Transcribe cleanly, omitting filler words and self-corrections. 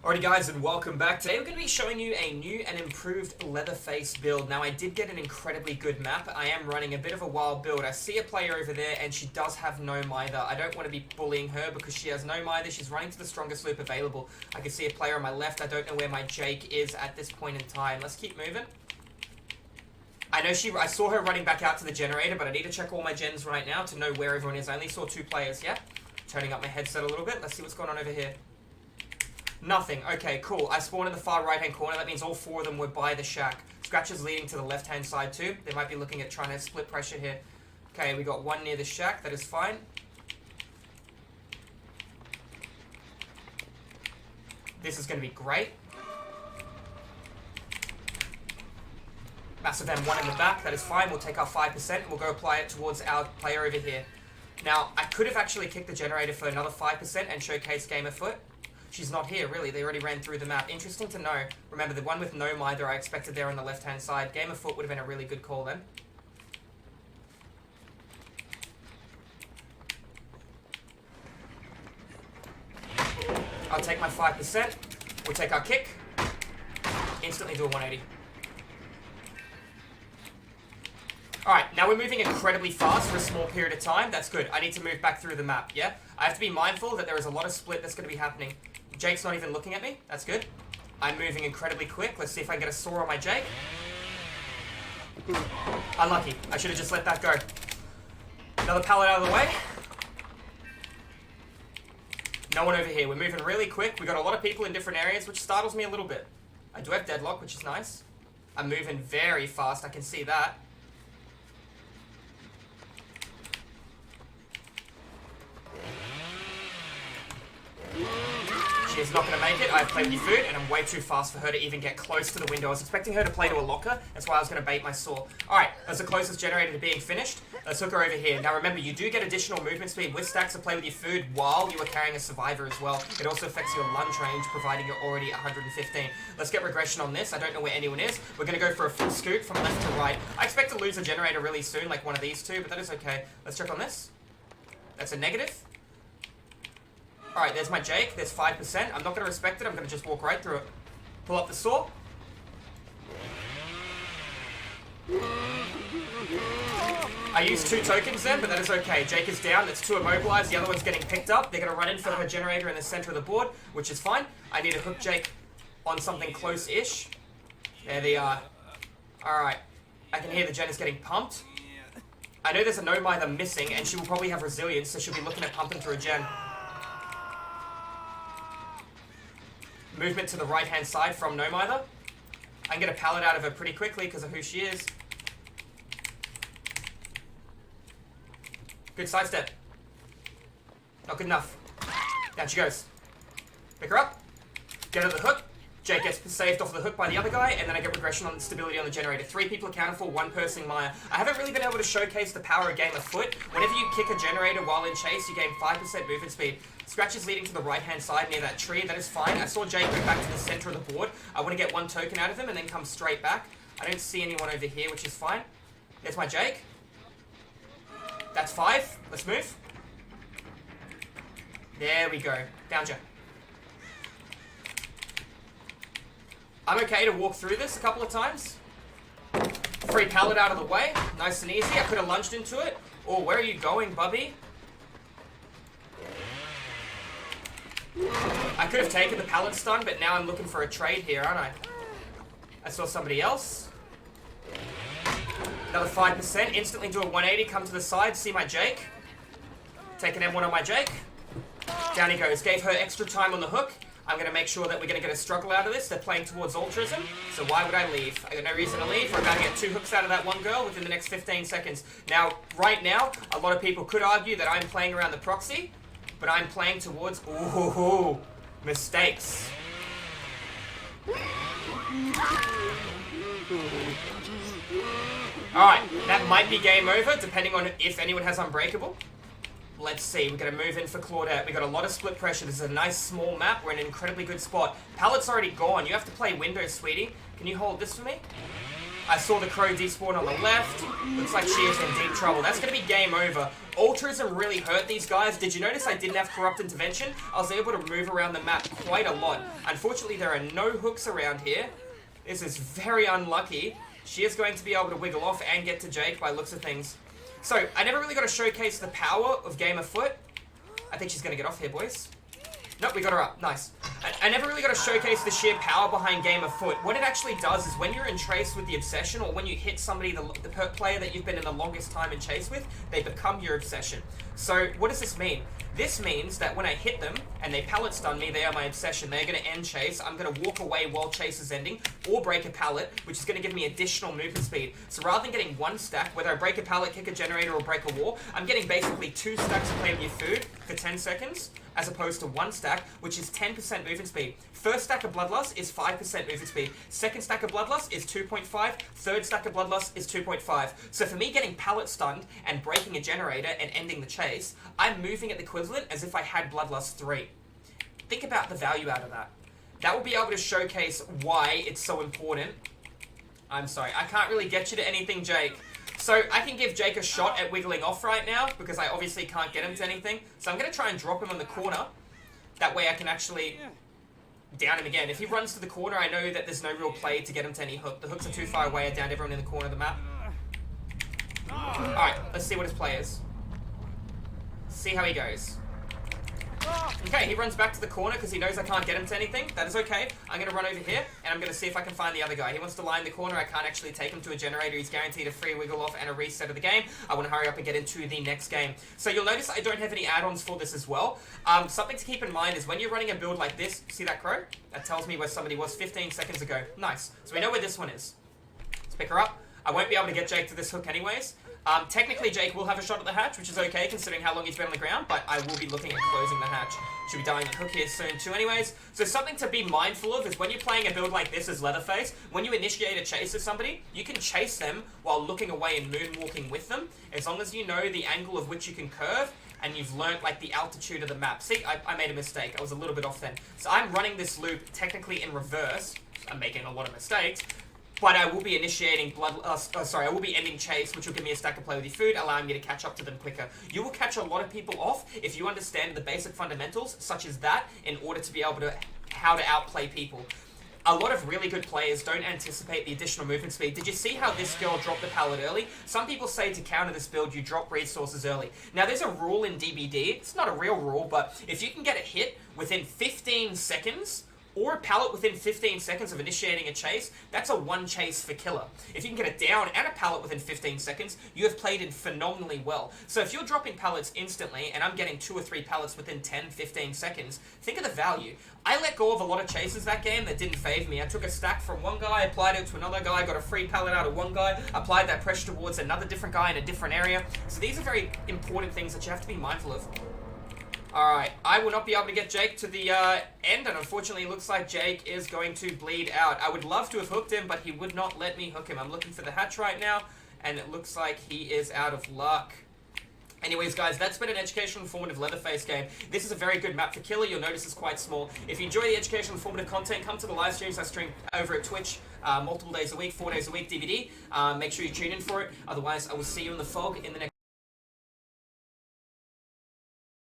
Alrighty guys, and welcome back. Today we're going to be showing you a new and improved Leatherface build. Now I did get an incredibly good map. I am running a bit of a wild build. I see a player over there and she does have no mither. I don't want to be bullying her because she has no mither. She's running to the strongest loop available. I can see a player on my left. I don't know where my Jake is at this point in time. Let's keep moving. I saw her running back out to the generator, but I need to check all my gens right now to know where everyone is. I only saw 2 players, yeah? Turning up my headset a little bit. Let's see what's going on over here. Nothing. Okay, cool. I spawned in the far right-hand corner. That means all 4 of them were by the shack. Scratches leading to the left-hand side too. They might be looking at trying to split pressure here. Okay, we got 1 near the shack. That is fine. This is going to be great. Massive M1 in the back. That is fine. We'll take our 5% and we'll go apply it towards our player over here. Now, I could have actually kicked the generator for another 5% and showcased Game of Foot. She's not here, really. They already ran through the map. Interesting to know. Remember, the one with no mither I expected there on the left-hand side. Game of Foot would have been a really good call then. I'll take my 5%. We'll take our kick. Instantly do a 180. Alright, now we're moving incredibly fast for a small period of time. That's good. I need to move back through the map, yeah? I have to be mindful that there is a lot of split that's going to be happening. Jake's not even looking at me. That's good. I'm moving incredibly quick. Let's see if I can get a saw on my Jake. Unlucky. I should have just let that go. Another pallet out of the way. No one over here. We're moving really quick. We got a lot of people in different areas, which startles me a little bit. I do have deadlock, which is nice. I'm moving very fast. I can see that. She is not going to make it. I have played with your food, and I'm way too fast for her to even get close to the window. I was expecting her to play to a locker. That's why I was going to bait my saw. Alright, that's the closest generator to being finished. Let's hook her over here. Now remember, you do get additional movement speed with stacks to play with your food while you are carrying a survivor as well. It also affects your lunge range, providing you're already 115. Let's get regression on this. I don't know where anyone is. We're going to go for a full scoot from left to right. I expect to lose a generator really soon, like one of these two, but that is okay. Let's check on this. That's a negative. Alright, there's my Jake. There's 5%. I'm not going to respect it. I'm going to just walk right through it. Pull up the saw. I used 2 tokens then, but that is okay. Jake is down. That's 2 immobilized. The other one's getting picked up. They're going to run in for her generator in the center of the board, which is fine. I need to hook Jake on something close-ish. There they are. Alright. I can hear the gen is getting pumped. I know there's a no mither missing, and she will probably have resilience, so she'll be looking at pumping through a gen. Movement to the right-hand side from no mither. I can get a pallet out of her pretty quickly because of who she is. Good sidestep. Not good enough. Down she goes. Pick her up. Get her to the hook. Jake gets saved off the hook by the other guy, and then I get regression on stability on the generator. 3 people accounted for, 1 person Maya. I haven't really been able to showcase the power of Game of Foot. Whenever you kick a generator while in chase, you gain 5% movement speed. Scratches leading to the right-hand side near that tree. That is fine. I saw Jake go back to the center of the board. I want to get 1 token out of him and then come straight back. I don't see anyone over here, which is fine. There's my Jake. That's 5. Let's move. There we go. Found you. I'm okay to walk through this a couple of times. Free pallet out of the way. Nice and easy. I could have lunged into it. Oh, where are you going, Bubby? I could have taken the pallet stun, but now I'm looking for a trade here, aren't I? I saw somebody else. Another 5%. Instantly do a 180. Come to the side. See my Jake. Take an M1 on my Jake. Down he goes. Gave her extra time on the hook. I'm going to make sure that we're going to get a struggle out of this. They're playing towards altruism, so why would I leave? I got no reason to leave. We're about to get 2 hooks out of that one girl within the next 15 seconds. Now, right now, a lot of people could argue that I'm playing around the proxy, but I'm playing towards... Ooh, mistakes. Alright, that might be game over, depending on if anyone has Unbreakable. Let's see, we're going to move in for Claudette. We got a lot of split pressure. This is a nice small map. We're in an incredibly good spot. Pallet's already gone. You have to play windows, sweetie. Can you hold this for me? I saw the crow despawn on the left. Looks like she is in deep trouble. That's going to be game over. Altruism really hurt these guys. Did you notice I didn't have Corrupt Intervention? I was able to move around the map quite a lot. Unfortunately, there are no hooks around here. This is very unlucky. She is going to be able to wiggle off and get to Jake by looks of things. So, I never really got to showcase the power of Game of Foot. I think she's going to get off here, boys. Nope, we got her up. Nice. I never really got to showcase the sheer power behind Game of Foot. What it actually does is when you're in chase with the obsession, or when you hit somebody, the player that you've been in the longest time in chase with, they become your obsession. So, what does this mean? This means that when I hit them, and they pallet stun me, they are my obsession. They're going to end chase. I'm going to walk away while chase is ending, or break a pallet, which is going to give me additional movement speed. So rather than getting one stack, whether I break a pallet, kick a generator, or break a wall, I'm getting basically 2 stacks of play with your food for 10 seconds, as opposed to 1 stack, which is 10% movement speed. First stack of Bloodlust is 5% movement speed. Second stack of Bloodlust is 2.5. Third stack of Bloodlust is 2.5. So for me, getting pallet stunned and breaking a generator and ending the chase, I'm moving at the equivalent as if I had Bloodlust 3. Think about the value out of that. That will be able to showcase why it's so important. I'm sorry, I can't really get you to anything, Jake. So I can give Jake a shot at wiggling off right now, because I obviously can't get him to anything. So I'm going to try and drop him on the corner. That way I can actually down him again. If he runs to the corner, I know that there's no real play to get him to any hook. The hooks are too far away. I downed everyone in the corner of the map. Alright, let's see what his play is. See how he goes. Okay, he runs back to the corner because he knows I can't get him to anything. That is okay. I'm going to run over here, and I'm going to see if I can find the other guy. He wants to lie in the corner. I can't actually take him to a generator. He's guaranteed a free wiggle off and a reset of the game. I want to hurry up and get into the next game. So you'll notice I don't have any add-ons for this as well. Something to keep in mind is when you're running a build like this, see that crow? That tells me where somebody was 15 seconds ago. Nice. So we know where this one is. Let's pick her up. I won't be able to get Jake to this hook anyways. Technically, Jake will have a shot at the hatch, which is okay considering how long he's been on the ground, but I will be looking at closing the hatch. Should be dying the hook here soon too anyways. So something to be mindful of is when you're playing a build like this as Leatherface, when you initiate a chase of somebody, you can chase them while looking away and moonwalking with them, as long as you know the angle of which you can curve, and you've learnt like the altitude of the map. See, I made a mistake. I was a little bit off then. So I'm running this loop technically in reverse. I'm making a lot of mistakes. But I will be initiating I will be ending chase, which will give me a stack of play with your food, allowing me to catch up to them quicker. You will catch a lot of people off if you understand the basic fundamentals, such as that, in order to be able to, how to outplay people. A lot of really good players don't anticipate the additional movement speed. Did you see how this girl dropped the pallet early? Some people say to counter this build, you drop resources early. Now, there's a rule in DBD. It's not a real rule, but if you can get a hit within 15 seconds, or a pallet within 15 seconds of initiating a chase, that's a 1 chase for killer. If you can get a down and a pallet within 15 seconds, you have played it phenomenally well. So if you're dropping pallets instantly, and I'm getting 2 or 3 pallets within 10, 15 seconds, think of the value. I let go of a lot of chases that game that didn't fave me. I took a stack from one guy, applied it to another guy, got a free pallet out of one guy, applied that pressure towards another different guy in a different area. So these are very important things that you have to be mindful of. Alright, I will not be able to get Jake to the end, and unfortunately it looks like Jake is going to bleed out. I would love to have hooked him, but he would not let me hook him. I'm looking for the hatch right now, and it looks like he is out of luck. Anyways, guys, that's been an educational, informative Leatherface game. This is a very good map for killer. You'll notice it's quite small. If you enjoy the educational, informative content, come to the live streams I stream over at Twitch multiple days a week, 4 days a week, DVD. Make sure you tune in for it. Otherwise, I will see you in the fog in the next